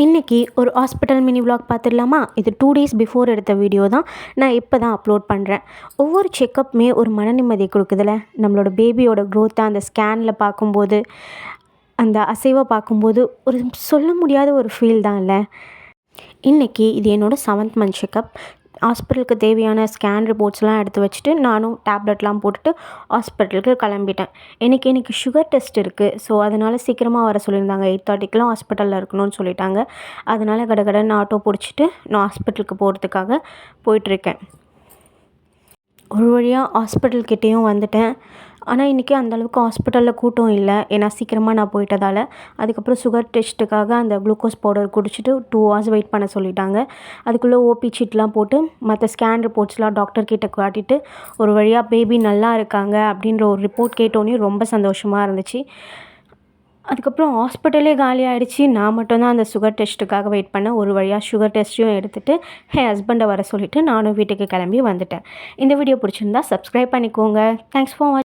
இன்றைக்கி ஒரு hospital mini vlog பார்த்துடலாமா? இது 2 டேஸ் பிஃபோர் எடுத்த வீடியோ தான். நான் இப்போ தான் அப்லோட் பண்ணுறேன். ஒவ்வொரு செக்கப்புமே ஒரு மன நிம்மதியை கொடுக்குதுல்ல. நம்மளோட பேபியோட க்ரோத்தை அந்த ஸ்கேனில் பார்க்கும்போது, அந்த அசைவை பார்க்கும்போது ஒரு சொல்ல முடியாத ஒரு ஃபீல் தான் இல்லை. இன்றைக்கி இது என்னோடய 7th மந்த் செக்கப். ஹாஸ்பிட்டலுக்கு தேவையான ஸ்கேன் ரிப்போர்ட்ஸ்லாம் எடுத்து வச்சுட்டு நானும் டேப்லெட்லாம் போட்டுட்டு ஹாஸ்பிட்டலுக்கு கிளம்பிட்டேன். எனக்கு சுகர் டெஸ்ட் இருக்குது. ஸோ அதனால் சீக்கிரமாக வர சொல்லியிருந்தாங்க. 8:30க்கெலாம் ஹாஸ்பிட்டலில் இருக்கணும்னு சொல்லிட்டாங்க. அதனால் கடகடன்னு ஆட்டோ பிடிச்சிட்டு நான் ஹாஸ்பிட்டலுக்கு போகிறதுக்காக போயிட்டுருக்கேன். ஒரு வழியாக ஹாஸ்பிட்டல் கிட்டேயும் வந்துட்டேன். ஆனால் இன்றைக்கி அந்தளவுக்கு ஹாஸ்பிட்டலில் கூட்டம் இல்லை. ஏன்னா சீக்கிரமாக நான் போயிட்டதால். அதுக்கப்புறம் சுகர் டெஸ்ட்டுக்காக அந்த குளுக்கோஸ் பவுடர் குடிச்சிட்டு 2 hours வெயிட் பண்ண சொல்லிட்டாங்க. அதுக்குள்ளே ஓபி சீட்லாம் போட்டு மற்ற ஸ்கேன் ரிப்போர்ட்ஸ்லாம் டாக்டர்கிட்ட காட்டிட்டு ஒரு வழியாக பேபி நல்லா இருக்காங்க அப்படின்ற ஒரு ரிப்போர்ட் கேட்டோன்னே ரொம்ப சந்தோஷமாக இருந்துச்சு. அதுக்கப்புறம் ஹாஸ்பிட்டலே காலி ஆகிடுச்சி. நான் மட்டும்தான் அந்த சுகர் டெஸ்ட்டுக்காக வெயிட் பண்ணேன். ஒரு வழியாக சுகர் டெஸ்ட்டையும் எடுத்துகிட்டு என் ஹஸ்பண்டை வர சொல்லிவிட்டு நானும் வீட்டுக்கு கிளம்பி வந்துட்டேன். இந்த வீடியோ பிடிச்சிருந்தா சப்ஸ்கிரைப் பண்ணிக்கோங்க. தேங்க்ஸ் ஃபார் வாட்சிங்.